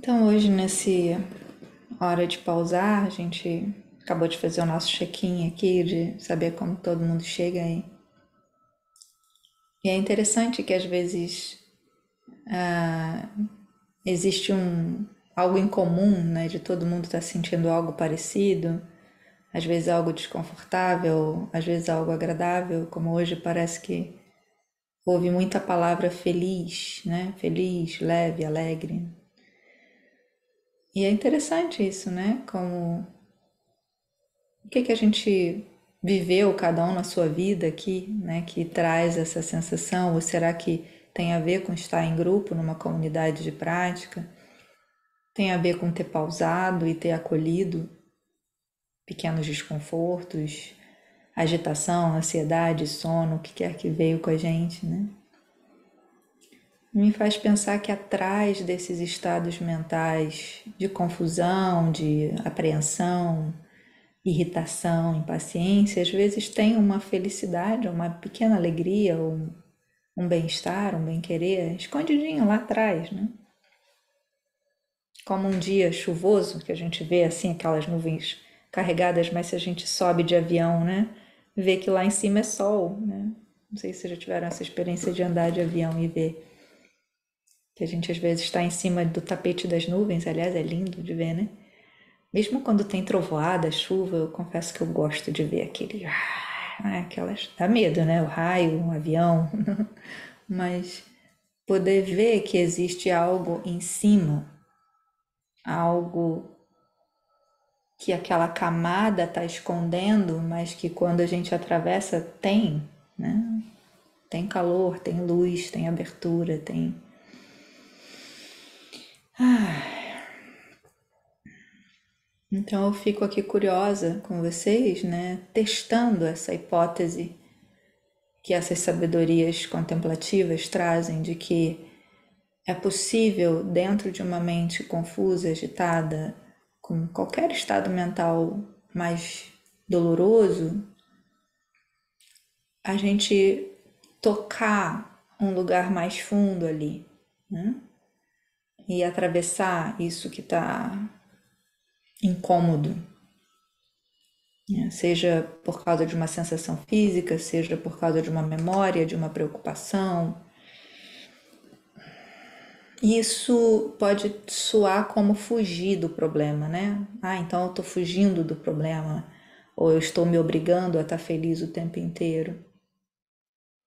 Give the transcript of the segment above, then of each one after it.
Então, hoje, nesse hora de pausar, a gente acabou de fazer o nosso check-in aqui, de saber como todo mundo chega aí. E é interessante que às vezes existe algo em comum, né, de todo mundo estar sentindo algo parecido, às vezes algo desconfortável, às vezes algo agradável, como hoje parece que houve muita palavra feliz, né? Feliz, leve, alegre. E é interessante isso, né? Como o que a gente viveu, cada um na sua vida aqui, né? Que traz essa sensação, ou será que tem a ver com estar em grupo, numa comunidade de prática? Tem a ver com ter pausado e ter acolhido pequenos desconfortos, agitação, ansiedade, sono, o que quer que veio com a gente, né? Me faz pensar que atrás desses estados mentais de confusão, de apreensão, irritação, impaciência, às vezes tem uma felicidade, uma pequena alegria, um bem-estar, um bem-querer, escondidinho lá atrás, né? Como um dia chuvoso, que a gente vê assim aquelas nuvens carregadas, mas se a gente sobe de avião, né? Vê que lá em cima é sol, né? Não sei se vocês já tiveram essa experiência de andar de avião e ver que a gente às vezes está em cima do tapete das nuvens, aliás, é lindo de ver, né? Mesmo quando tem trovoada, chuva, eu confesso que eu gosto de ver aquele. Aquelas. Dá medo, né? O raio, um avião. Mas poder ver que existe algo em cima, algo que aquela camada está escondendo, mas que quando a gente atravessa tem, né? Tem calor, tem luz, tem abertura, tem. Então eu fico aqui curiosa com vocês, né? Testando essa hipótese que essas sabedorias contemplativas trazem de que é possível, dentro de uma mente confusa, agitada, com qualquer estado mental mais doloroso, a gente tocar um lugar mais fundo ali, né? E atravessar isso que está incômodo, né? Seja por causa de uma sensação física, seja por causa de uma memória, de uma preocupação. Isso pode soar como fugir do problema, né? Ah, então eu estou fugindo do problema, ou eu estou me obrigando a estar feliz o tempo inteiro.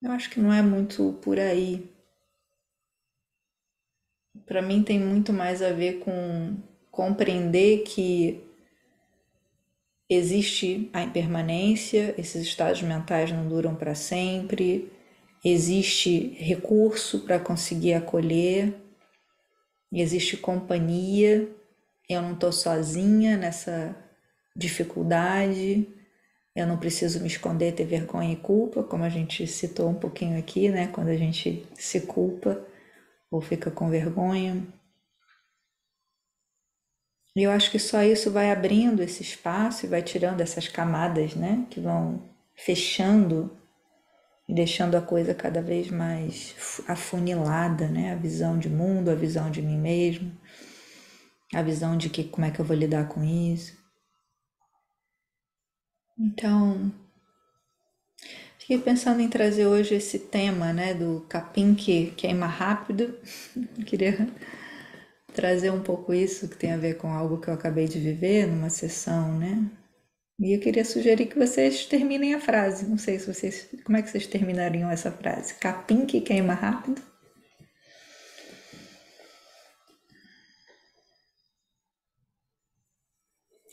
Eu acho que não é muito por aí. Para mim tem muito mais a ver com compreender que existe a impermanência, esses estados mentais não duram para sempre, existe recurso para conseguir acolher, existe companhia, eu não estou sozinha nessa dificuldade, eu não preciso me esconder, ter vergonha e culpa, como a gente citou um pouquinho aqui, né? Quando a gente se culpa ou fica com vergonha. E eu acho que só isso vai abrindo esse espaço e vai tirando essas camadas, né? Que vão fechando e deixando a coisa cada vez mais afunilada, né? A visão de mundo, a visão de mim mesmo, a visão de que como é que eu vou lidar com isso. Então, fiquei pensando em trazer hoje esse tema, né, do capim que queima rápido. Queria trazer um pouco isso que tem a ver com algo que eu acabei de viver numa sessão, né? E eu queria sugerir que vocês terminem a frase. Não sei se vocês, como é que vocês terminariam essa frase? Capim que queima rápido?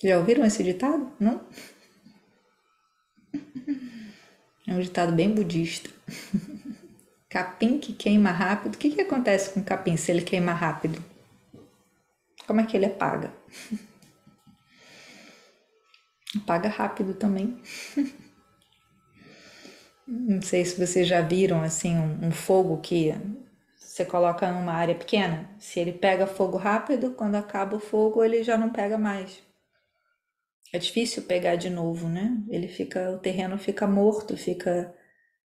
Já ouviram esse ditado? Não? É um ditado bem budista. Capim que queima rápido. O que que acontece com o capim se ele queima rápido? Como é que ele apaga? Apaga rápido também. Não sei se vocês já viram assim um fogo que você coloca numa área pequena. Se ele pega fogo rápido, quando acaba o fogo, ele já não pega mais. É difícil pegar de novo, né? O terreno fica morto,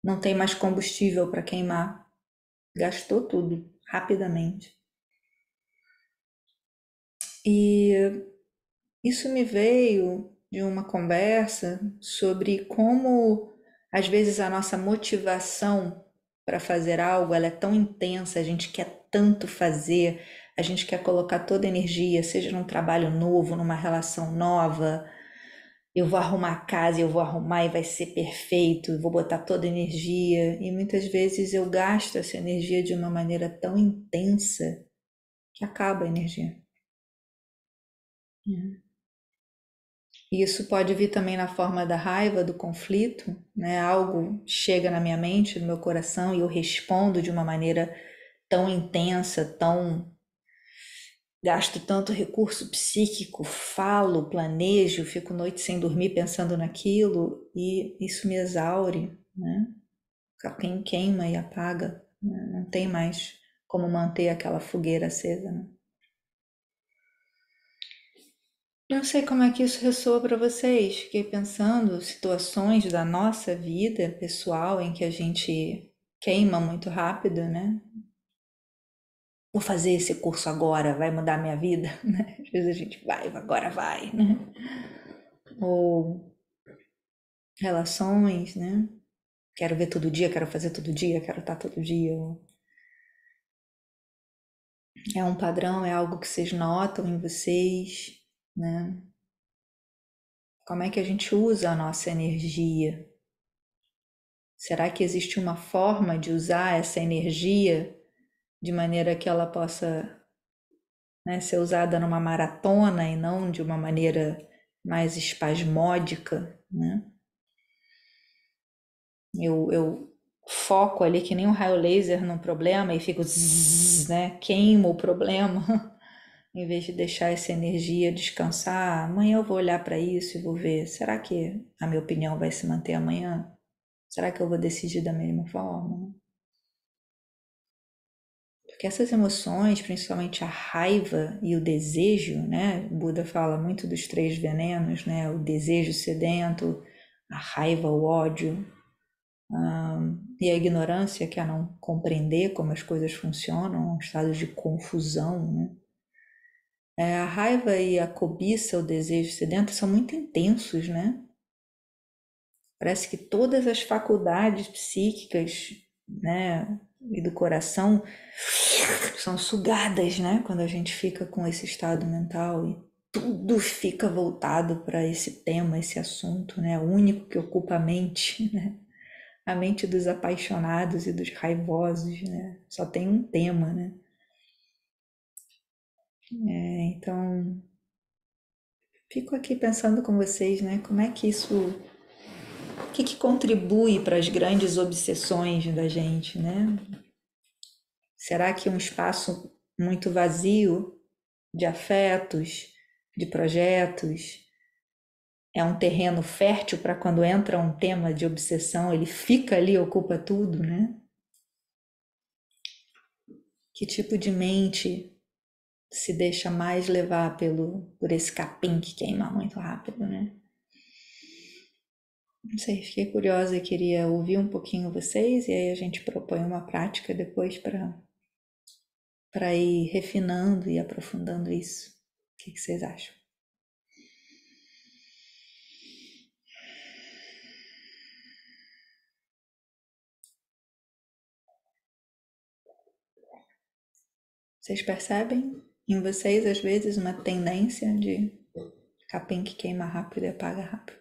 não tem mais combustível para queimar. Gastou tudo rapidamente. E isso me veio de uma conversa sobre como, às vezes, a nossa motivação para fazer algo, ela é tão intensa, a gente quer tanto fazer, a gente quer colocar toda a energia, seja num trabalho novo, numa relação nova, eu vou arrumar a casa, eu vou arrumar e vai ser perfeito, eu vou botar toda a energia, e muitas vezes eu gasto essa energia de uma maneira tão intensa que acaba a energia. E isso pode vir também na forma da raiva, do conflito, né? Algo chega na minha mente, no meu coração, e eu respondo de uma maneira tão intensa, tão gasto tanto recurso psíquico, falo, planejo, fico noite sem dormir pensando naquilo, e isso me exaure, né? Quem queima e apaga, né? Não tem mais como manter aquela fogueira acesa, né? Não sei como é que isso ressoa para vocês. Fiquei pensando situações da nossa vida pessoal em que a gente queima muito rápido, né? Vou fazer esse curso agora, vai mudar minha vida, né? Às vezes a gente vai, agora vai, né? Ou relações, né? Quero ver todo dia, quero fazer todo dia, quero estar todo dia. É um padrão, é algo que vocês notam em vocês, né? Como é que a gente usa a nossa energia? Será que existe uma forma de usar essa energia de maneira que ela possa, né, ser usada numa maratona e não de uma maneira mais espasmódica, né? Eu foco ali que nem um raio laser no problema e fico zzz, né? Queimo o problema em vez de deixar essa energia descansar. Amanhã eu vou olhar para isso e vou ver, será que a minha opinião vai se manter amanhã? Será que eu vou decidir da mesma forma? Porque essas emoções, principalmente a raiva e o desejo, né? O Buda fala muito dos três venenos, né? O desejo sedento, a raiva, o ódio, e a ignorância, que é não compreender como as coisas funcionam, um estado de confusão, né? A raiva e a cobiça, o desejo sedento são muito intensos, né? Parece que todas as faculdades psíquicas, né, e do coração são sugadas, né, quando a gente fica com esse estado mental e tudo fica voltado para esse tema, esse assunto, né, o único que ocupa a mente, né, a mente dos apaixonados e dos raivosos, né, só tem um tema, né. Então, fico aqui pensando com vocês, né, como é que isso, o que contribui para as grandes obsessões da gente, né? Será que um espaço muito vazio de afetos, de projetos, é um terreno fértil para quando entra um tema de obsessão, ele fica ali, ocupa tudo, né? Que tipo de mente se deixa mais levar por esse capim que queima muito rápido, né? Não sei, fiquei curiosa e queria ouvir um pouquinho vocês e aí a gente propõe uma prática depois para ir refinando e aprofundando isso. O que vocês acham? Vocês percebem em vocês, às vezes, uma tendência de capim que queima rápido e apaga rápido?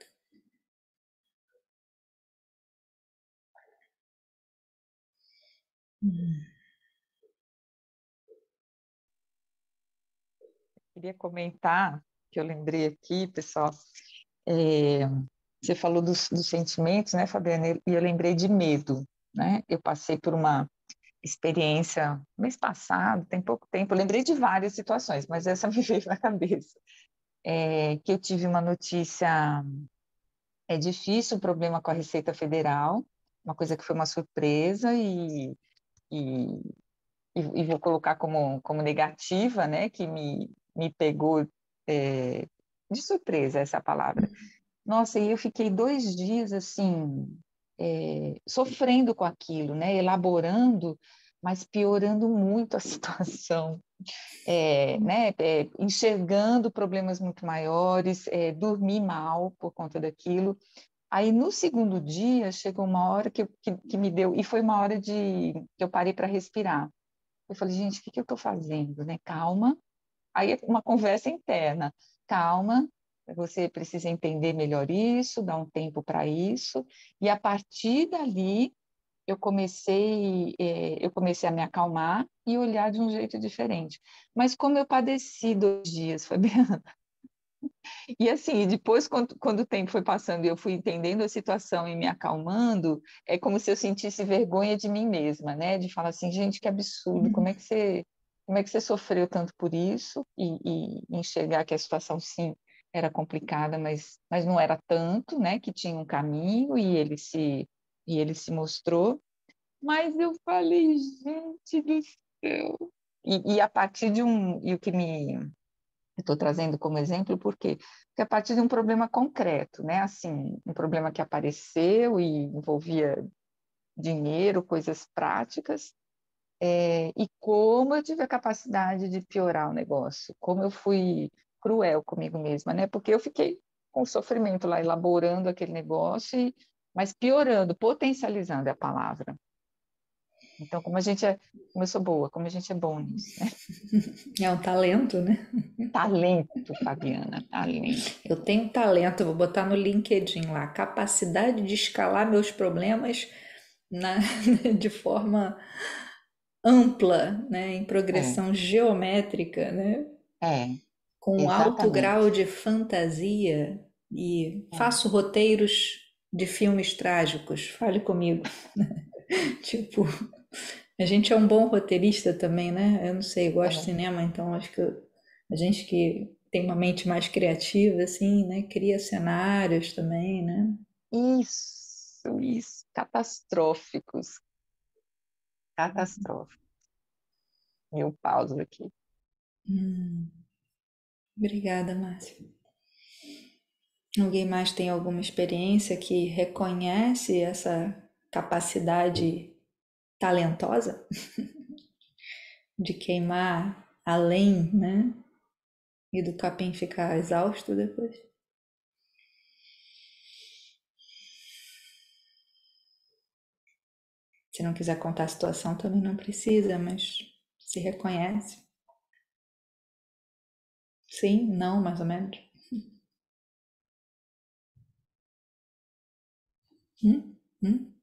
Queria comentar, que eu lembrei aqui, pessoal, é, você falou dos sentimentos, né, Fabiana, e eu lembrei de medo, né? Eu passei por uma experiência mês passado, tem pouco tempo, eu lembrei de várias situações, mas essa me veio na cabeça, que eu tive uma notícia, é difícil, um problema com a Receita Federal, uma coisa que foi uma surpresa e, e vou colocar como negativa, né, que me pegou de surpresa essa palavra. Nossa, e eu fiquei 2 dias assim, sofrendo com aquilo, né, elaborando, mas piorando muito a situação, né, enxergando problemas muito maiores, dormi mal por conta daquilo. Aí no segundo dia chegou uma hora que me deu, e foi uma hora que eu parei para respirar. Eu falei, gente, o que que eu estou fazendo, né? Calma. Aí é uma conversa interna. Calma, você precisa entender melhor isso, dar um tempo para isso. E a partir dali eu comecei a me acalmar e olhar de um jeito diferente. Mas como eu padeci 2 dias, Fabiana, e assim, depois, quando o tempo foi passando e eu fui entendendo a situação e me acalmando, é como se eu sentisse vergonha de mim mesma, né? De falar assim, gente, que absurdo, como é que você sofreu tanto por isso? E enxergar que a situação, sim, era complicada, mas não era tanto, né? Que tinha um caminho e ele se mostrou. Mas eu falei, gente do céu. E a partir de um. E o que me estou trazendo como exemplo, por quê? Porque a partir de um problema concreto, né? Assim, um problema que apareceu e envolvia dinheiro, coisas práticas, e como eu tive a capacidade de piorar o negócio, como eu fui cruel comigo mesma, né? Porque eu fiquei com sofrimento lá, elaborando aquele negócio, mas piorando, potencializando é a palavra. Então, como eu sou boa, como a gente é bom nisso, né? É um talento, né? Talento, Fabiana, talento. Eu tenho talento, vou botar no LinkedIn lá, capacidade de escalar meus problemas na, de forma ampla, né, em É, progressão geométrica, né, é, com alto grau exatamente. de fantasia e É, faço roteiros de filmes trágicos. Fale comigo. Tipo, a gente é um bom roteirista também, né? Eu não sei, eu gosto de é. cinema, então acho que a gente que tem uma mente mais criativa, assim, né? Cria cenários também, né? Isso, catastróficos, catastróficos. Eu pauso aqui. Hum, obrigada, Márcia. Alguém mais tem alguma experiência que reconhece essa capacidade talentosa de queimar além, né? E do capim ficar exausto depois? Se não quiser contar a situação, também não precisa, mas se reconhece. Sim, não, mais ou menos. Hum? Hum?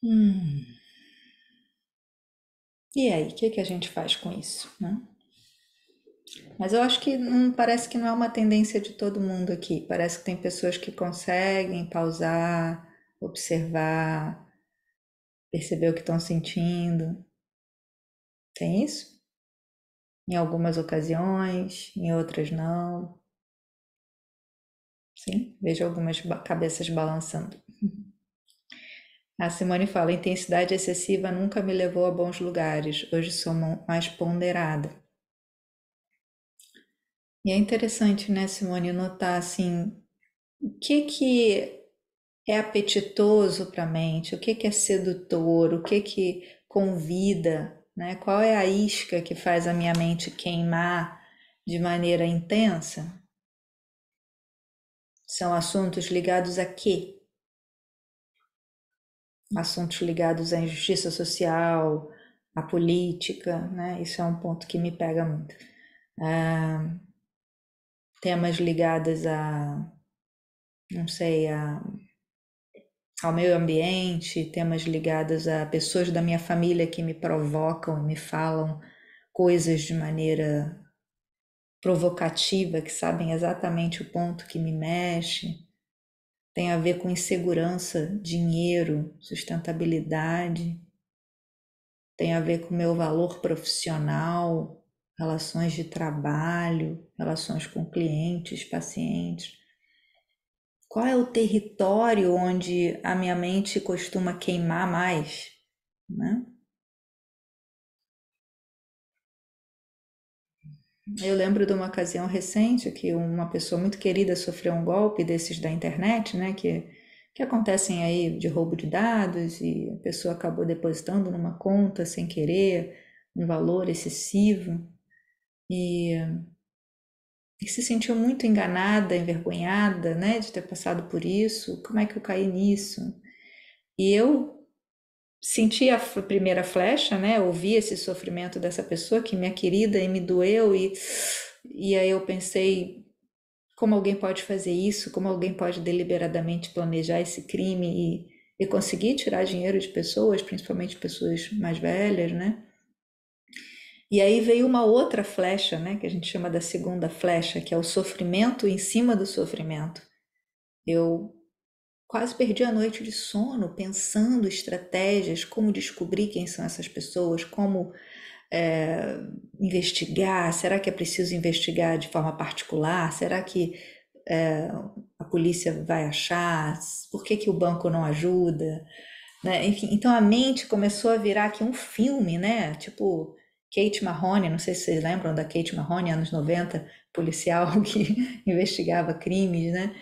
Hum. E aí, o que a gente faz com isso, né? Mas eu acho que não parece que não é uma tendência de todo mundo aqui. Parece que tem pessoas que conseguem pausar, observar, perceber o que estão sentindo. Tem isso? Em algumas ocasiões, em outras não. Sim, vejo algumas cabeças balançando. A Simone fala: intensidade excessiva nunca me levou a bons lugares. Hoje sou mais ponderada. E é interessante, né, Simone, notar assim, o que é apetitoso para a mente, o que é sedutor, o que convida, né? Qual é a isca que faz a minha mente queimar de maneira intensa? São assuntos ligados a quê? Assuntos ligados à injustiça social, à política, né? Isso é um ponto que me pega muito. Temas ligados a, não sei, ao meio ambiente, temas ligados a pessoas da minha família que me provocam, me falam coisas de maneira provocativa, que sabem exatamente o ponto que me mexe. Tem a ver com insegurança, dinheiro, sustentabilidade. Tem a ver com meu valor profissional, relações de trabalho, relações com clientes, pacientes. Qual é o território onde a minha mente costuma queimar mais, né? Eu lembro de uma ocasião recente que uma pessoa muito querida sofreu um golpe desses da internet, né, que acontecem aí de roubo de dados e a pessoa acabou depositando numa conta sem querer um valor excessivo e, e se sentiu muito enganada, envergonhada, né, de ter passado por isso. Como é que eu caí nisso? E eu senti a primeira flecha, né? Ouvi esse sofrimento dessa pessoa que minha querida e me doeu e aí eu pensei como alguém pode fazer isso, como alguém pode deliberadamente planejar esse crime e conseguir tirar dinheiro de pessoas, principalmente pessoas mais velhas, né? E aí veio uma outra flecha, né? Que a gente chama da segunda flecha, que é o sofrimento em cima do sofrimento. Eu quase perdi a noite de sono pensando estratégias, como descobrir quem são essas pessoas, como investigar. Será que é preciso investigar de forma particular? Será que a polícia vai achar? Por que, que o banco não ajuda? Né? Enfim, então a mente começou a virar aqui um filme, né? Tipo Kate Mahoney, não sei se vocês lembram da Kate Mahoney, anos 90, policial que investigava crimes, né?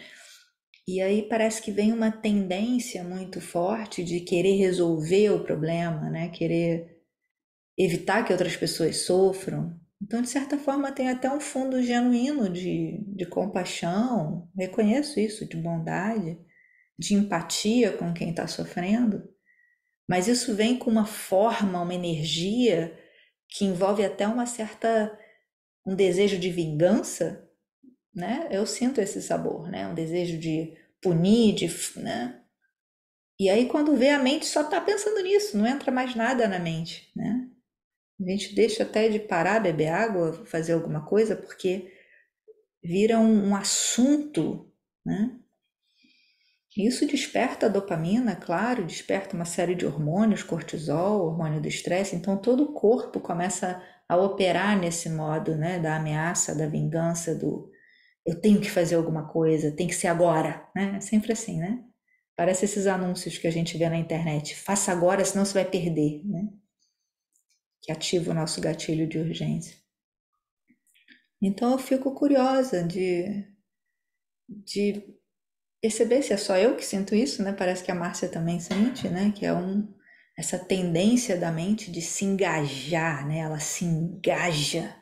E aí parece que vem uma tendência muito forte de querer resolver o problema, né? Querer evitar que outras pessoas sofram. Então, de certa forma, tem até um fundo genuíno de compaixão, reconheço isso, de bondade, de empatia com quem está sofrendo, mas isso vem com uma forma, uma energia que envolve até um desejo de vingança, né? Eu sinto esse sabor, né? Um desejo de punir, né? E aí, quando vê, a mente só está pensando nisso, não entra mais nada na mente, né? A gente deixa até de parar, beber água, fazer alguma coisa, porque vira um assunto, né? Isso desperta a dopamina, claro, desperta uma série de hormônios, cortisol, hormônio do estresse, então todo o corpo começa a operar nesse modo, né, da ameaça, da vingança, do eu tenho que fazer alguma coisa, tem que ser agora, né? É sempre assim, né? Parece esses anúncios que a gente vê na internet, faça agora, senão você vai perder, né? Que ativa o nosso gatilho de urgência. Então eu fico curiosa de perceber se é só eu que sinto isso, né? Parece que a Márcia também sente, né? Que é essa tendência da mente de se engajar, né? Ela se engaja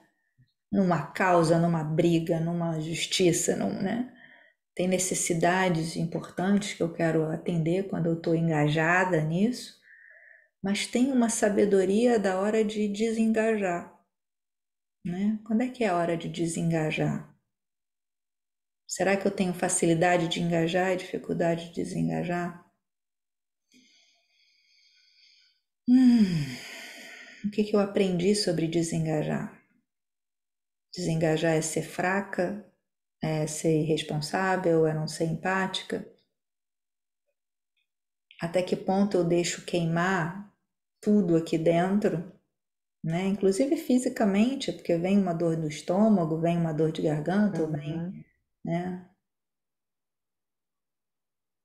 numa causa, numa briga, numa justiça, né? Tem necessidades importantes que eu quero atender quando eu estou engajada nisso, mas tem uma sabedoria da hora de desengajar, né? Quando é que é a hora de desengajar? Será que eu tenho facilidade de engajar e dificuldade de desengajar? O que eu aprendi sobre desengajar? Desengajar é ser fraca, é ser irresponsável, é não ser empática? Até que ponto eu deixo queimar tudo aqui dentro, né? Inclusive fisicamente, porque vem uma dor no estômago, vem uma dor de garganta, vem, Uhum. né,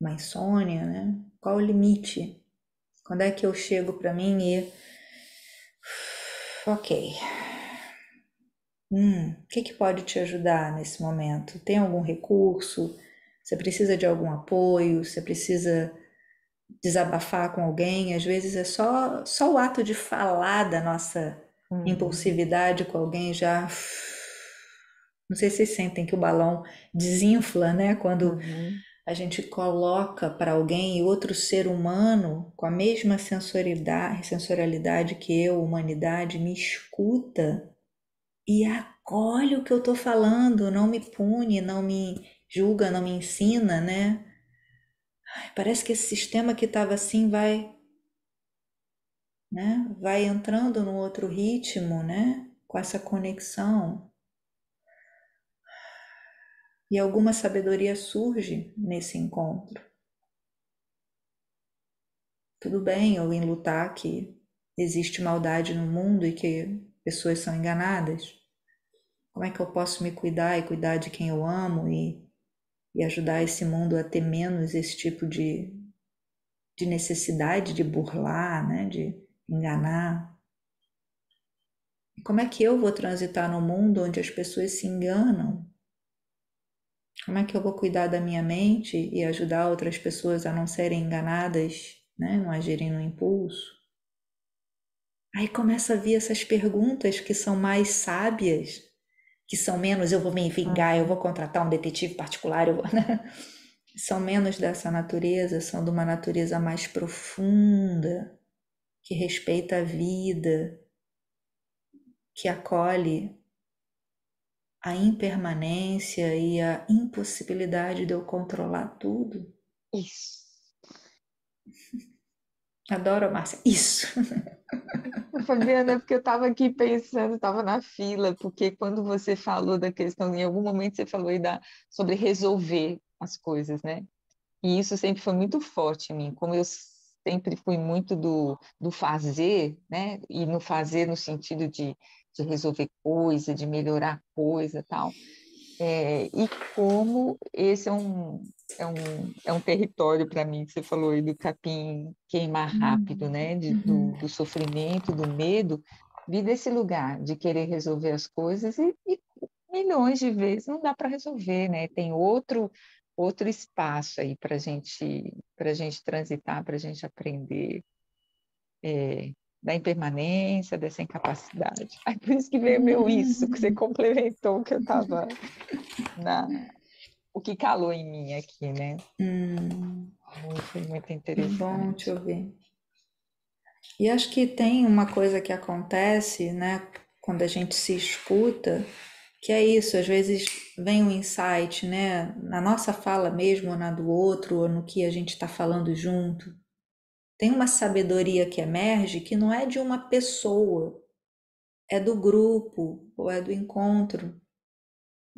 uma insônia, né? Qual o limite? Quando é que eu chego para mim e ok, o que pode te ajudar nesse momento? Tem algum recurso? Você precisa de algum apoio? Você precisa desabafar com alguém? Às vezes é só o ato de falar da nossa Uhum. impulsividade com alguém já. Não sei se vocês sentem que o balão desinfla, né? Quando Uhum. a gente coloca para alguém outro ser humano com a mesma sensorialidade que eu, humanidade, me escuta e acolhe o que eu estou falando, não me pune, não me julga, não me ensina, né? Parece que esse sistema que estava assim vai, né? Vai entrando num outro ritmo, né? Com essa conexão. E alguma sabedoria surge nesse encontro. Tudo bem eu enlutar que existe maldade no mundo e que pessoas são enganadas. Como é que eu posso me cuidar e cuidar de quem eu amo e ajudar esse mundo a ter menos esse tipo de necessidade de burlar, né, de enganar. Como é que eu vou transitar no mundo onde as pessoas se enganam? Como é que eu vou cuidar da minha mente e ajudar outras pessoas a não serem enganadas, né? Não agirem no impulso? Aí começa a vir essas perguntas que são mais sábias, que são menos eu vou me vingar, eu vou Uhum. contratar um detetive particular, eu vou, né? São menos dessa natureza, são de uma natureza mais profunda, que respeita a vida, que acolhe a impermanência e a impossibilidade de eu controlar tudo. Isso. Adoro, Márcia. Isso. Fabiana, é porque eu estava aqui pensando, estava na fila, porque quando você falou da questão, em algum momento você falou aí sobre resolver as coisas, né? E isso sempre foi muito forte em mim, como eu sempre fui muito do fazer, né? E no fazer no sentido de resolver coisa, de melhorar coisa, tal. E como esse é um território para mim, que você falou aí do capim queimar rápido, né? Do sofrimento, do medo, vir desse lugar de querer resolver as coisas e milhões de vezes não dá para resolver, né? Tem outro espaço aí para gente transitar, para a gente aprender da impermanência, dessa incapacidade. Aí por isso que veio meu isso, que você complementou o que eu estava na o que calou em mim aqui, né? Muito, muito Que bom te interessante. ouvir. E acho que tem uma coisa que acontece, né, quando a gente se escuta, que é isso, às vezes vem um insight, né, na nossa fala mesmo, ou na do outro, ou no que a gente está falando junto. Tem uma sabedoria que emerge que não é de uma pessoa, é do grupo, ou é do encontro.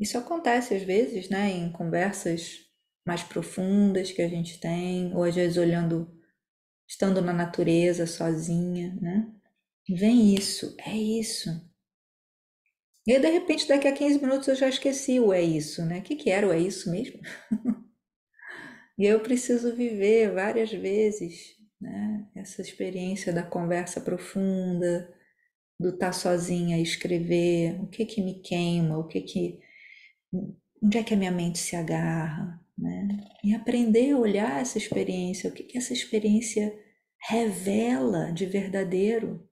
Isso acontece às vezes, né, em conversas mais profundas que a gente tem, ou às vezes olhando, estando na natureza sozinha, né? Vem isso, é isso. E aí, de repente, daqui a 15 minutos eu já esqueci o é isso, né? O que que era o é isso mesmo? E eu preciso viver várias vezes, né? Essa experiência da conversa profunda, do estar sozinha e escrever, o que que me queima, onde é que a minha mente se agarra, né? E aprender a olhar essa experiência, o que que essa experiência revela de verdadeiro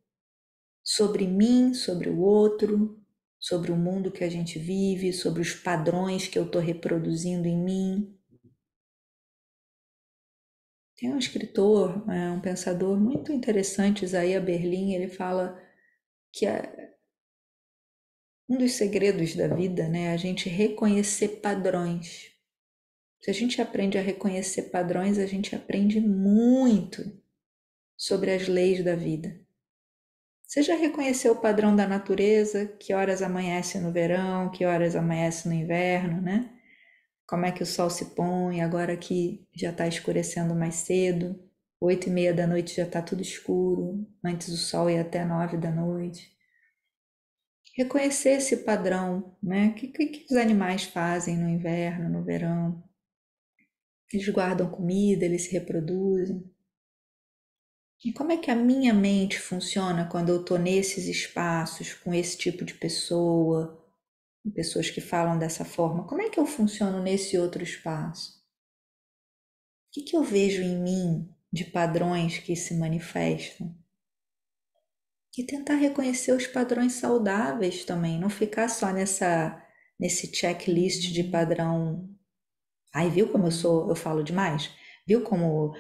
sobre mim, sobre o outro, sobre o mundo que a gente vive, sobre os padrões que eu estou reproduzindo em mim. Tem um escritor, um pensador muito interessante, Isaiah Berlin, ele fala que um dos segredos da vida, né, é a gente reconhecer padrões. Se a gente aprende a reconhecer padrões, a gente aprende muito sobre as leis da vida. Você já reconheceu o padrão da natureza? Que horas amanhece no verão, que horas amanhece no inverno, né? Como é que o sol se põe, agora que já está escurecendo mais cedo, 8:30 da noite já está tudo escuro, antes o sol ia até 9 da noite. Reconhecer esse padrão, né? O que os animais fazem no inverno, no verão? Eles guardam comida, eles se reproduzem. E como é que a minha mente funciona quando eu estou nesses espaços, com esse tipo de pessoa, com pessoas que falam dessa forma? Como é que eu funciono nesse outro espaço? O que que eu vejo em mim de padrões que se manifestam? E tentar reconhecer os padrões saudáveis também, não ficar só nesse checklist de Uhum, padrão. Ai, viu como eu falo demais? Viu como,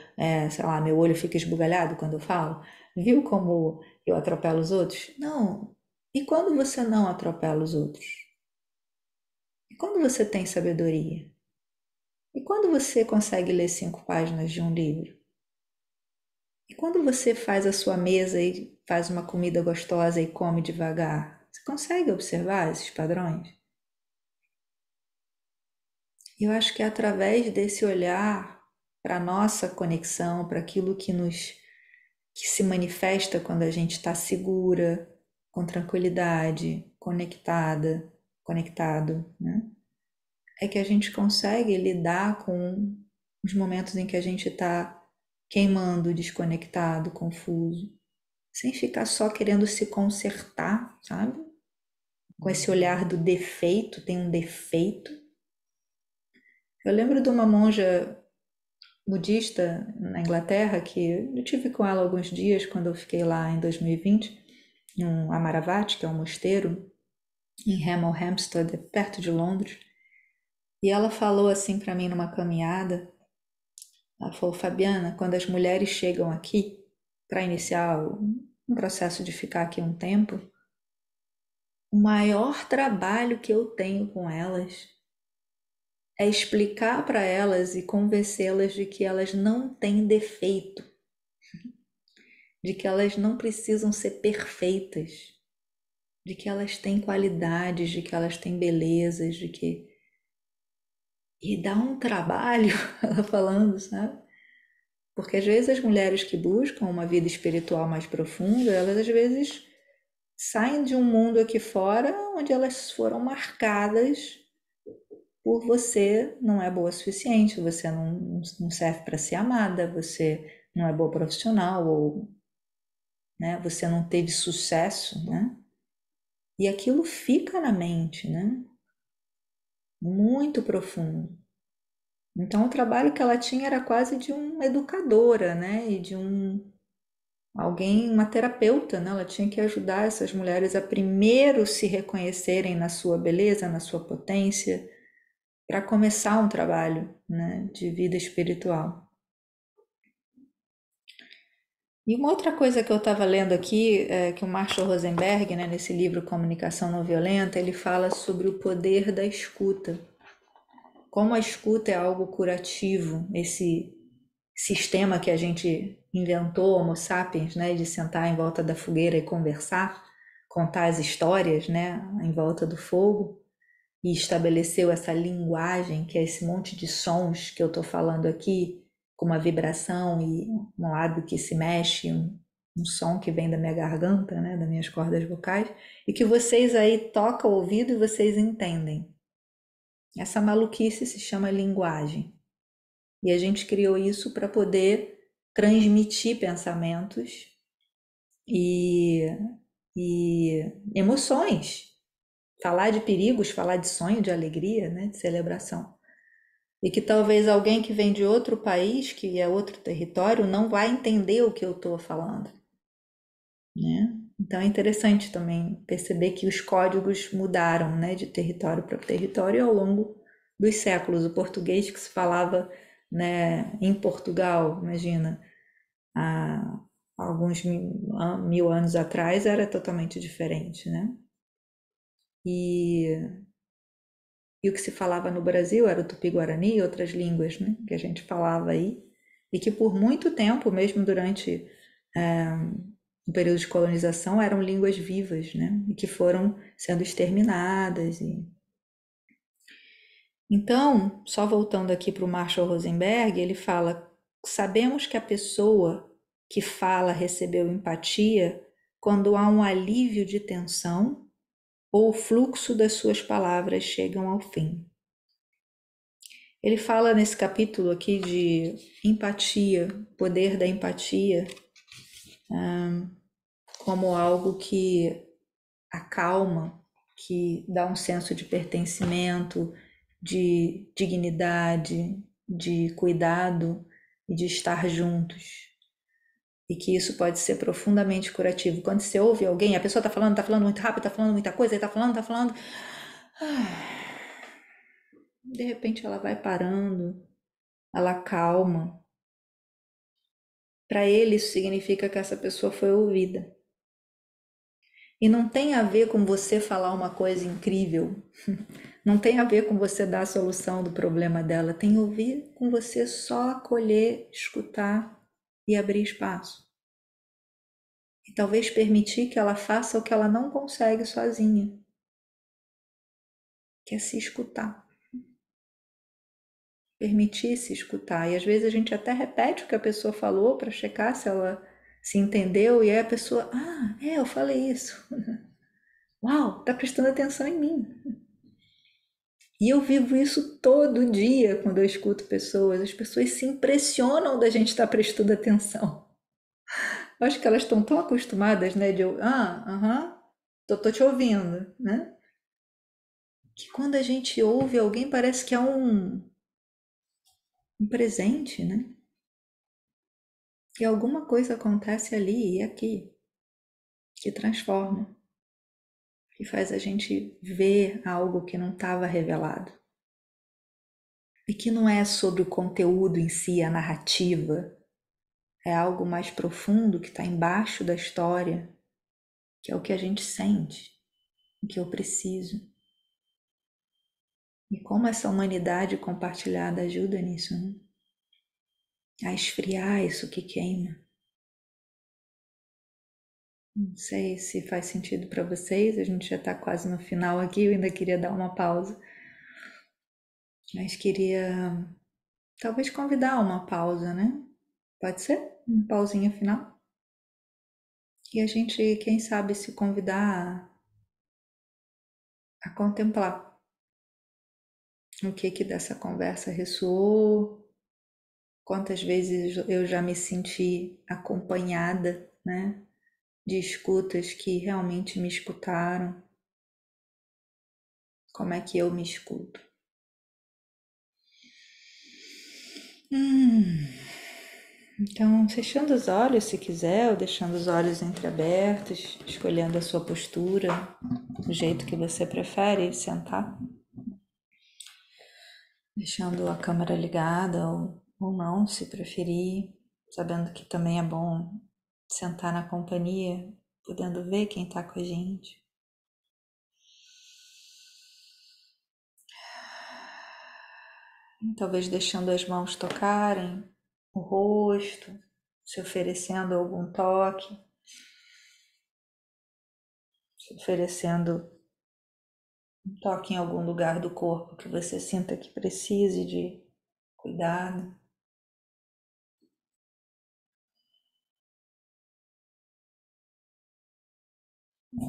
sei lá, meu olho fica esbugalhado quando eu falo? Viu como eu atropelo os outros? Não. E quando você não atropela os outros? E quando você tem sabedoria? E quando você consegue ler 5 páginas de um livro? E quando você faz a sua mesa e faz uma comida gostosa e come devagar, você consegue observar esses padrões? Eu acho que é através desse olhar para a nossa conexão, para aquilo que se manifesta quando a gente está segura, com tranquilidade, conectada, conectado, né? É que a gente consegue lidar com os momentos em que a gente está queimando, desconectado, confuso. sem ficar só querendo se consertar, sabe? Com esse olhar do defeito, tem um defeito. Eu lembro de uma monja budista na Inglaterra que eu tive com ela alguns dias quando eu fiquei lá em 2020, em Amaravati, que é um mosteiro em Hemel Hempstead, perto de Londres. E ela falou assim para mim numa caminhada, ela falou: Fabiana, quando as mulheres chegam aqui para iniciar um processo de ficar aqui um tempo, o maior trabalho que eu tenho com elas é explicar para elas e convencê-las de que elas não têm defeito, de que elas não precisam ser perfeitas, de que elas têm qualidades, de que elas têm belezas, de que... E dá um trabalho, ela falando, sabe? Porque às vezes as mulheres que buscam uma vida espiritual mais profunda, elas às vezes saem de um mundo aqui fora onde elas foram marcadas por você não é boa o suficiente, você não serve para ser amada, você não é boa profissional, ou né, você não teve sucesso, né? E aquilo fica na mente, né? Muito profundo. Então o trabalho que ela tinha era quase de uma educadora, né? E de alguém, uma terapeuta, né? Ela tinha que ajudar essas mulheres a primeiro se reconhecerem na sua beleza, na sua potência, para começar um trabalho, né, de vida espiritual. E uma outra coisa que eu estava lendo aqui, que o Marshall Rosenberg, né, nesse livro Comunicação Não Violenta, ele fala sobre o poder da escuta. Como a escuta é algo curativo, esse sistema que a gente inventou, Homo sapiens, né, de sentar em volta da fogueira e conversar, contar as histórias, né, em volta do fogo, e estabeleceu essa linguagem, que é esse monte de sons que eu estou falando aqui, com uma vibração e um lábio que se mexe, um som que vem da minha garganta, né, das minhas cordas vocais, e que vocês aí tocam o ouvido e vocês entendem. Essa maluquice se chama linguagem. E a gente criou isso para poder transmitir pensamentos e, e emoções. Falar de perigos, falar de sonho, de alegria, né, de celebração. E que talvez alguém que vem de outro país, que é outro território, não vai entender o que eu estou falando, né? Então é interessante também perceber que os códigos mudaram, né, de território para território ao longo dos séculos. O português que se falava, né, em Portugal, imagina, há alguns mil anos atrás era totalmente diferente, né? E o que se falava no Brasil era o tupi-guarani e outras línguas, né, que a gente falava aí, e que por muito tempo, mesmo durante o período de colonização, eram línguas vivas, né, e que foram sendo exterminadas. Então, só voltando aqui para o Marshall Rosenberg, ele fala: sabemos que a pessoa que fala recebeu empatia quando há um alívio de tensão ou o fluxo das suas palavras chegam ao fim. Ele fala nesse capítulo aqui de empatia, poder da empatia, como algo que acalma, que dá um senso de pertencimento, de dignidade, de cuidado e de estar juntos. E que isso pode ser profundamente curativo. Quando você ouve alguém, a pessoa está falando muito rápido, está falando muita coisa, está falando. De repente ela vai parando, ela calma. Para ele, isso significa que essa pessoa foi ouvida. E não tem a ver com você falar uma coisa incrível. Não tem a ver com você dar a solução do problema dela. Tem a ver com você só acolher, escutar e abrir espaço. E talvez permitir que ela faça o que ela não consegue sozinha, que é se escutar. Permitir se escutar. E às vezes a gente até repete o que a pessoa falou para checar se ela se entendeu, e aí a pessoa, eu falei isso. Uau, tá prestando atenção em mim. E eu vivo isso todo dia quando eu escuto pessoas. As pessoas se impressionam da gente estar prestando atenção. Eu acho que elas estão tão acostumadas, né, de eu, aham, tô te ouvindo, né? Que quando a gente ouve alguém parece que é um presente, né? E alguma coisa acontece ali e aqui que transforma, que faz a gente ver algo que não estava revelado. E que não é sobre o conteúdo em si, a narrativa, é algo mais profundo que está embaixo da história, que é o que a gente sente, o que eu preciso. E como essa humanidade compartilhada ajuda nisso, né? A esfriar isso que queima. Não sei se faz sentido para vocês, a gente já está quase no final aqui, eu ainda queria dar uma pausa, mas queria talvez convidar uma pausa, né? Pode ser? Uma pausinha final? E a gente, quem sabe, se convidar a contemplar o que dessa conversa ressoou, quantas vezes eu já me senti acompanhada, né? De escutas que realmente me escutaram, como é que eu me escuto. Então, fechando os olhos se quiser, ou deixando os olhos entreabertos, escolhendo a sua postura, o jeito que você prefere sentar, deixando a câmera ligada ou não, se preferir, sabendo que também é bom sentar na companhia, podendo ver quem está com a gente. Talvez deixando as mãos tocarem o rosto, se oferecendo algum toque, se oferecendo um toque em algum lugar do corpo que você sinta que precise de cuidado.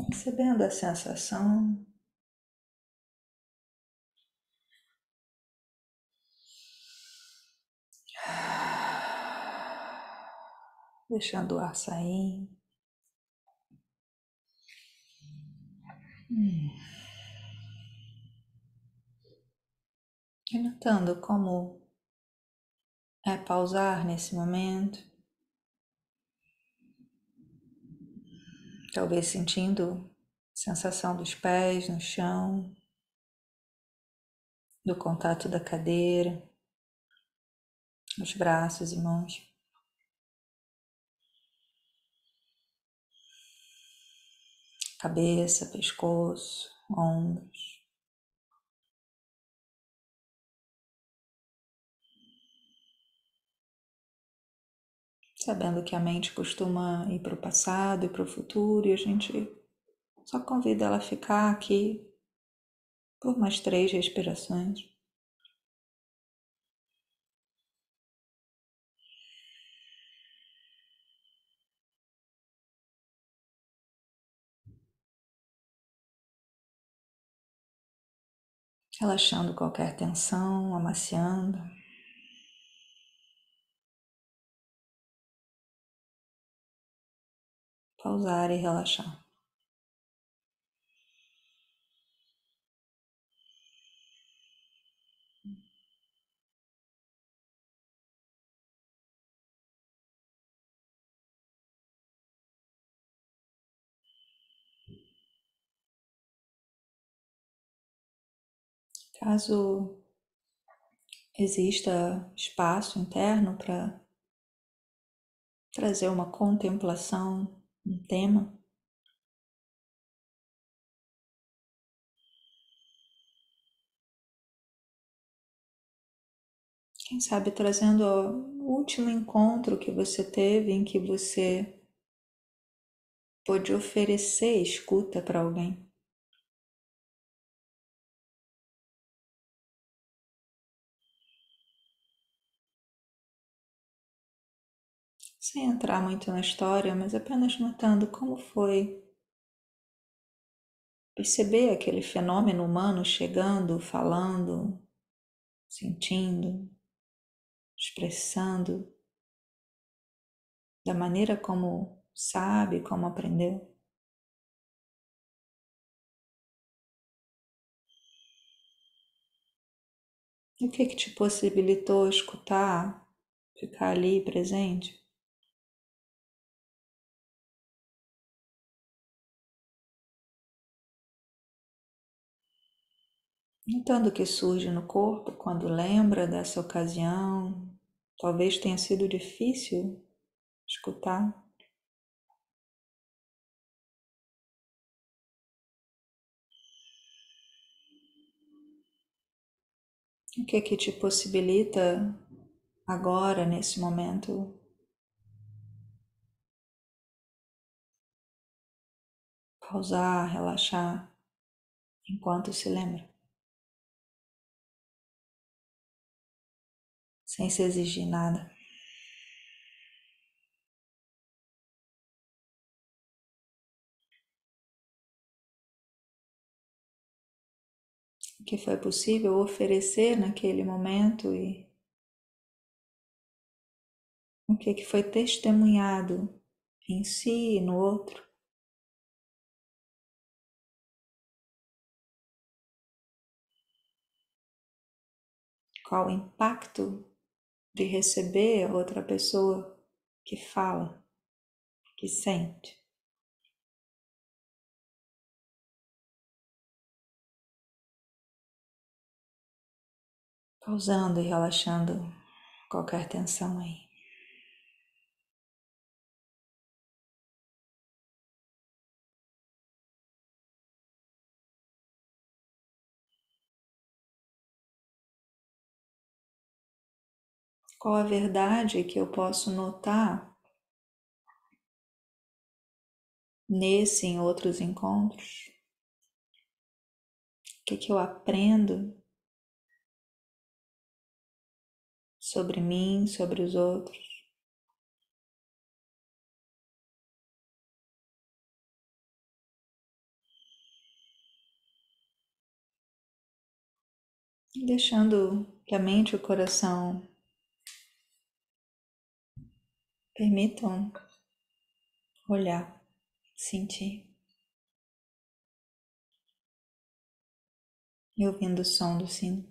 Percebendo a sensação, deixando o ar sair. E notando como é pausar nesse momento, talvez sentindo a sensação dos pés no chão, do contato da cadeira, os braços e mãos. Cabeça, pescoço, ombros. Sabendo que a mente costuma ir para o passado e para o futuro e a gente só convida ela a ficar aqui por mais 3 respirações. Relaxando qualquer tensão, amaciando. Pausar e relaxar. Caso exista espaço interno para trazer uma contemplação, um tema, quem sabe trazendo o último encontro que você teve em que você pôde oferecer escuta para alguém. Sem entrar muito na história, mas apenas notando como foi perceber aquele fenômeno humano chegando, falando, sentindo, expressando da maneira como sabe, como aprendeu. E o que te possibilitou escutar, ficar ali presente? Notando o que surge no corpo quando lembra dessa ocasião, talvez tenha sido difícil escutar. O que te possibilita agora, nesse momento, pausar, relaxar, enquanto se lembra, sem se exigir nada. O que foi possível oferecer naquele momento e o que foi testemunhado em si e no outro. Qual o impacto de receber a outra pessoa que fala, que sente. Pausando e relaxando qualquer tensão aí. Qual a verdade que eu posso notar nesse e em outros encontros? O que eu aprendo sobre mim, sobre os outros? E deixando que a mente e o coração permitam olhar, sentir e ouvindo o som do sino.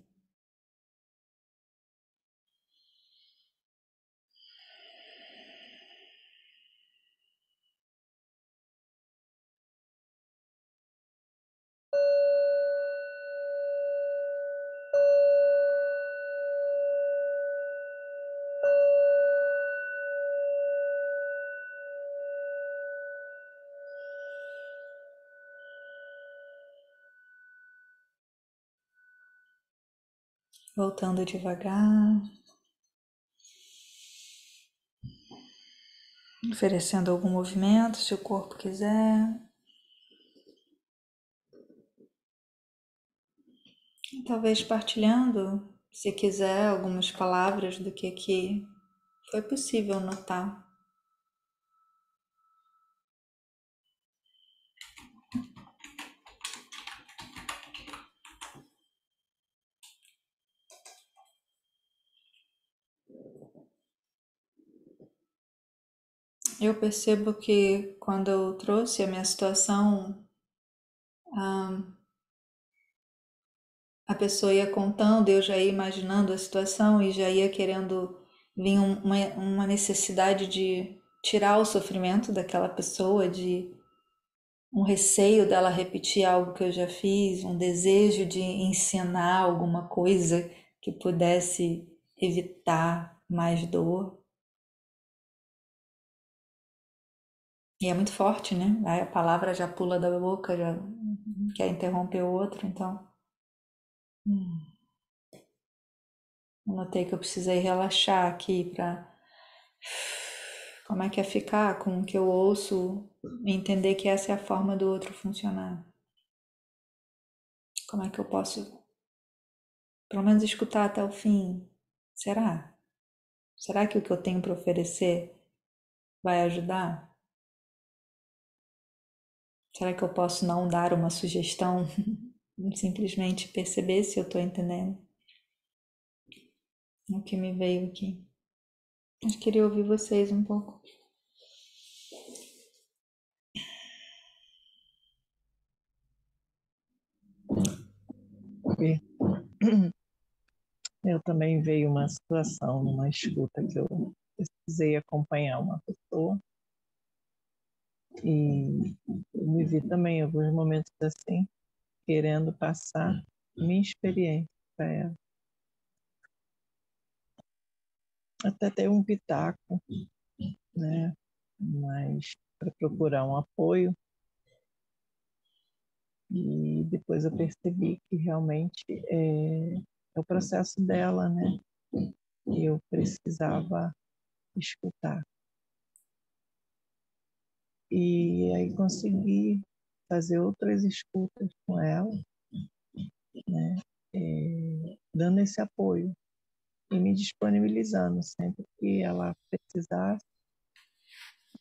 Voltando devagar, oferecendo algum movimento se o corpo quiser. E talvez partilhando, se quiser, algumas palavras do que foi possível notar. Eu percebo que quando eu trouxe a minha situação, a pessoa ia contando, eu já ia imaginando a situação e já ia querendo vir uma necessidade de tirar o sofrimento daquela pessoa, de um receio dela repetir algo que eu já fiz, um desejo de ensinar alguma coisa que pudesse evitar mais dor. E é muito forte, né? Aí a palavra já pula da boca, já quer interromper o outro, então. Eu notei que eu precisei relaxar aqui para como é que é ficar com o que eu ouço e entender que essa é a forma do outro funcionar. Como é que eu posso, pelo menos, escutar até o fim? Será? Será que o que eu tenho para oferecer vai ajudar? Será que eu posso não dar uma sugestão? Simplesmente perceber se eu estou entendendo o que me veio aqui. Mas queria ouvir vocês um pouco. Silvia. Eu também veio uma situação numa escuta que eu precisei acompanhar uma pessoa e eu me vi também em alguns momentos assim, querendo passar minha experiência para ela. Até ter um pitaco, né? Mas para procurar um apoio. E depois eu percebi que realmente é o processo dela, né? Eu precisava escutar. E aí consegui fazer outras escutas com ela, né? Dando esse apoio e me disponibilizando sempre que ela precisasse,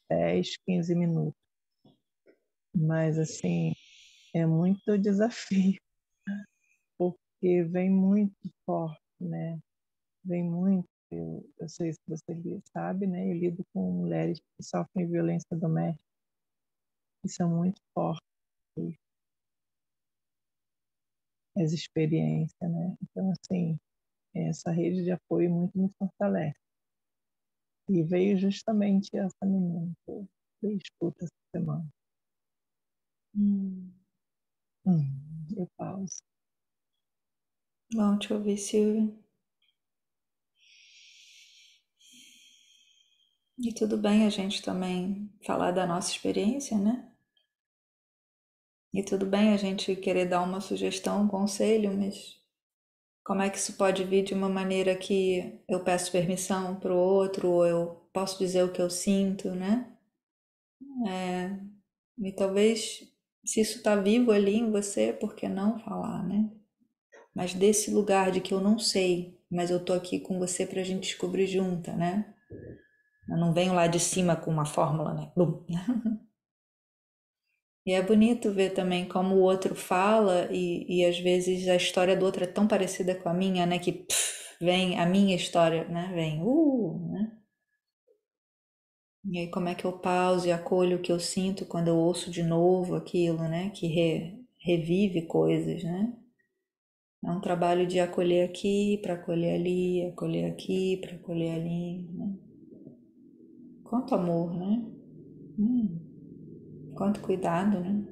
10, 15 minutos. Mas, assim, é muito desafio, porque vem muito forte, né? Vem muito. Eu sei se você sabe, né? Eu lido com mulheres que sofrem violência doméstica e são muito fortes as experiências, né? Então, assim, essa rede de apoio muito me fortalece. E veio justamente essa menina que eu escuto essa semana. Eu pauso. Bom te ouvir, Silvia. E tudo bem a gente também falar da nossa experiência, né? E tudo bem a gente querer dar uma sugestão, um conselho, mas como é que isso pode vir de uma maneira que eu peço permissão para o outro, ou eu posso dizer o que eu sinto, né? E talvez, se isso está vivo ali em você, por que não falar, né? Mas desse lugar de que eu não sei, mas eu tô aqui com você pra gente descobrir junta, né? Eu não venho lá de cima com uma fórmula, né? Bum. E é bonito ver também como o outro fala e às vezes a história do outro é tão parecida com a minha, né? Que vem a minha história, né? Vem, né? E aí como é que eu pauso e acolho o que eu sinto quando eu ouço de novo aquilo, né? Que revive coisas, né? É um trabalho de acolher aqui, para acolher ali, acolher aqui, para acolher ali, né? Quanto amor, né? Quanto cuidado, né?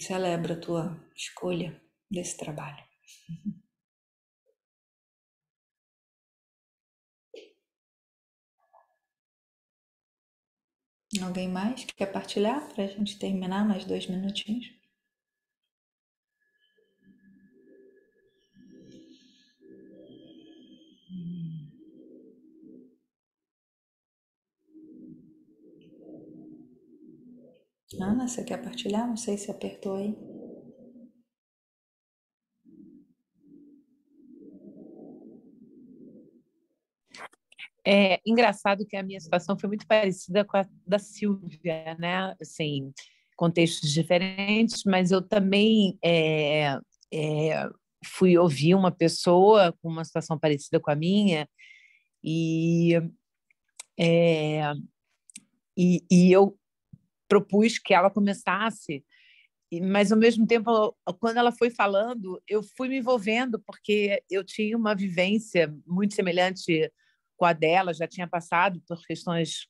Celebra a tua escolha desse trabalho. Alguém mais que quer partilhar para a gente terminar mais 2 minutinhos? Ana, você quer partilhar? Não sei se apertou aí. É engraçado que a minha situação foi muito parecida com a da Silvia, né? Assim, contextos diferentes, mas eu também fui ouvir uma pessoa com uma situação parecida com a minha e, é, e eu propus que ela começasse, mas ao mesmo tempo, quando ela foi falando, eu fui me envolvendo porque eu tinha uma vivência muito semelhante com a dela, já tinha passado por questões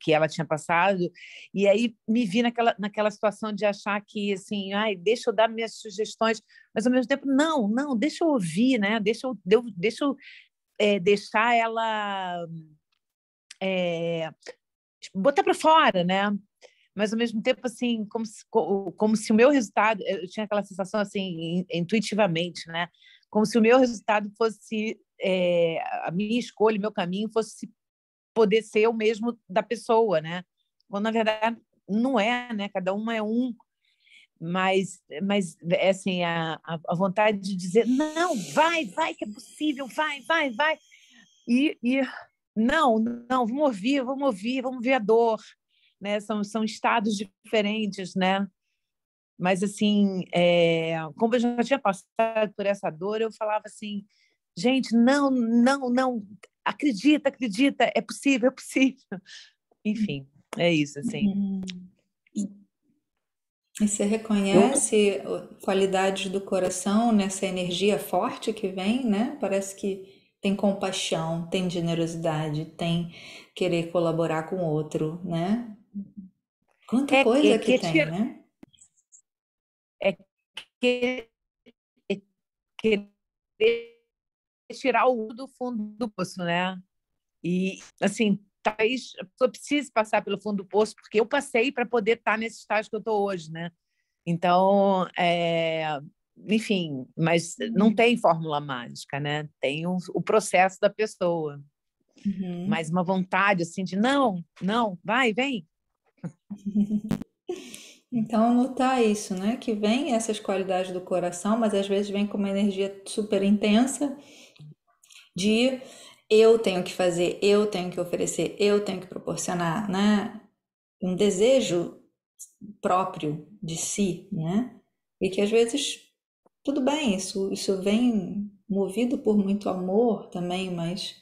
que ela tinha passado, e aí me vi naquela situação de achar que, assim, ai, deixa eu dar minhas sugestões, mas ao mesmo tempo, não, deixa eu ouvir, né? Deixa eu deixar ela botar para fora, né? Mas ao mesmo tempo, assim, como se o meu resultado, eu tinha aquela sensação, assim, intuitivamente, né? Como se o meu resultado fosse, a minha escolha, o meu caminho fosse poder ser o mesmo da pessoa, né? Quando, na verdade, não é, né? Cada um é um, mas é assim, a vontade de dizer, não, vai, que é possível, vai, e não, vamos ver a dor, né? São estados diferentes, né? Mas, assim, como eu já tinha passado por essa dor, eu falava assim, gente, não, acredita, é possível, Enfim, é isso, assim. E você Eu, reconhece qualidades do coração nessa energia forte que vem, né? Parece que tem compaixão, tem generosidade, tem querer colaborar com o outro, né? Quanta é coisa que que tem, né? é que- é querer tirar o do fundo do poço, né? E, assim, talvez a pessoa precise passar pelo fundo do poço, porque eu passei para poder estar nesse estágio que eu estou hoje, né? Então, enfim, mas não tem fórmula mágica, né? Tem o processo da pessoa, Uhum. mas uma vontade assim de não, não, vai, vem. Então, notar isso, né? Que vem essas qualidades do coração, mas às vezes vem com uma energia super intensa de eu tenho que fazer, eu tenho que oferecer, eu tenho que proporcionar, né? Um desejo próprio de si, né? E que às vezes tudo bem, isso vem movido por muito amor também, mas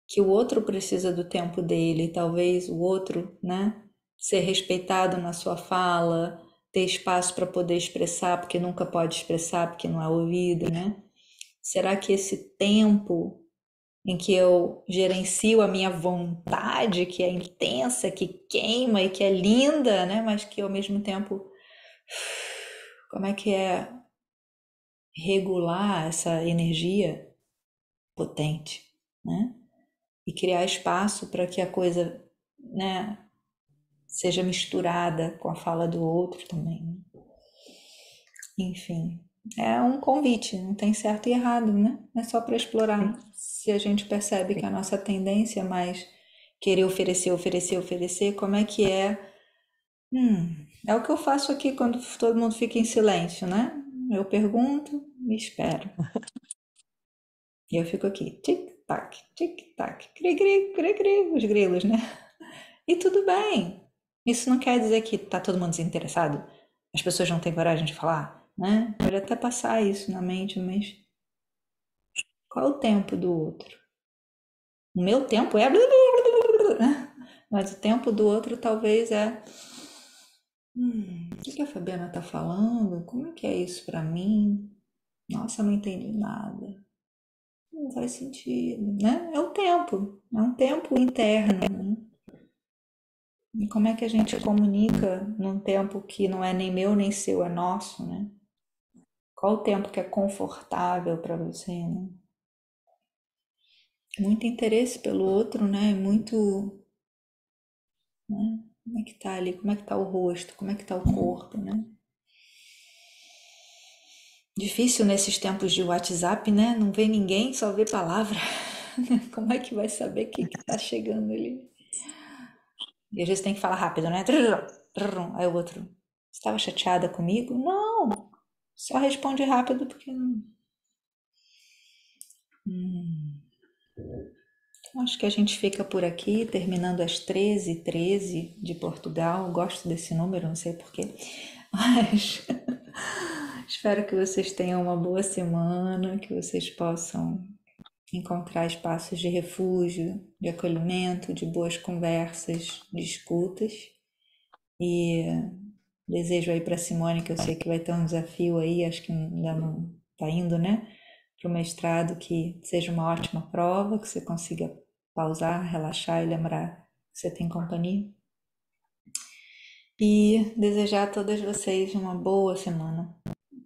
que o outro precisa do tempo dele, talvez o outro, né? Ser respeitado na sua fala, ter espaço para poder expressar, porque nunca pode expressar, porque não é ouvido, né? Será que esse tempo em que eu gerencio a minha vontade, que é intensa, que queima e que é linda, né? Mas que ao mesmo tempo, como é que é regular essa energia potente, né? E criar espaço para que a coisa, né, seja misturada com a fala do outro também, né? Enfim, é um convite, não tem certo e errado, né? É só para explorar. Se a gente percebe que a nossa tendência é mais querer oferecer, oferecer, oferecer, como é que é? É o que eu faço aqui quando todo mundo fica em silêncio, né? Eu pergunto e espero. E eu fico aqui, tic-tac, cri-cri, cri-cri, os grilos, né? E tudo bem. Isso não quer dizer que tá todo mundo desinteressado. As pessoas não têm coragem de falar, né? Pode até passar isso na mente, mas qual é o tempo do outro? O meu tempo é mas o tempo do outro talvez é o que a Fabiana tá falando? Como é que é isso pra mim? Nossa, eu não entendi nada. Não faz sentido, né? É um tempo interno, né? E como é que a gente comunica num tempo que não é nem meu nem seu, é nosso, né? Qual o tempo que é confortável para você, né? Muito interesse pelo outro, né? Muito, né? Como é que tá ali? Como é que tá o rosto? Como é que tá o corpo, né? Difícil nesses tempos de WhatsApp, né? Não vê ninguém, só vê palavra. Como é que vai saber o que que tá chegando ali? E às vezes tem que falar rápido, né? Aí o outro, você estava chateada comigo? Não, só responde rápido porque não. Então, acho que a gente fica por aqui, terminando às 13h13 de Portugal. Gosto desse número, não sei porquê. Mas espero que vocês tenham uma boa semana, que vocês possam encontrar espaços de refúgio, de acolhimento, de boas conversas, de escutas. E desejo aí para Simone, que eu sei que vai ter um desafio aí, acho que ainda não está indo, né? Para o mestrado, que seja uma ótima prova, que você consiga pausar, relaxar e lembrar que você tem companhia. E desejar a todas vocês uma boa semana.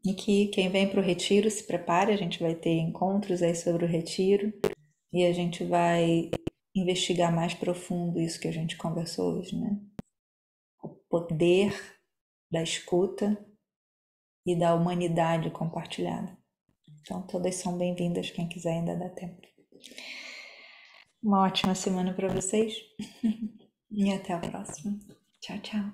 E que quem vem para o retiro se prepare, a gente vai ter encontros aí sobre o retiro e a gente vai investigar mais profundo isso que a gente conversou hoje, né? O poder da escuta e da humanidade compartilhada. Então, todas são bem-vindas, quem quiser ainda dá tempo. Uma ótima semana para vocês e até a próxima. Tchau, tchau.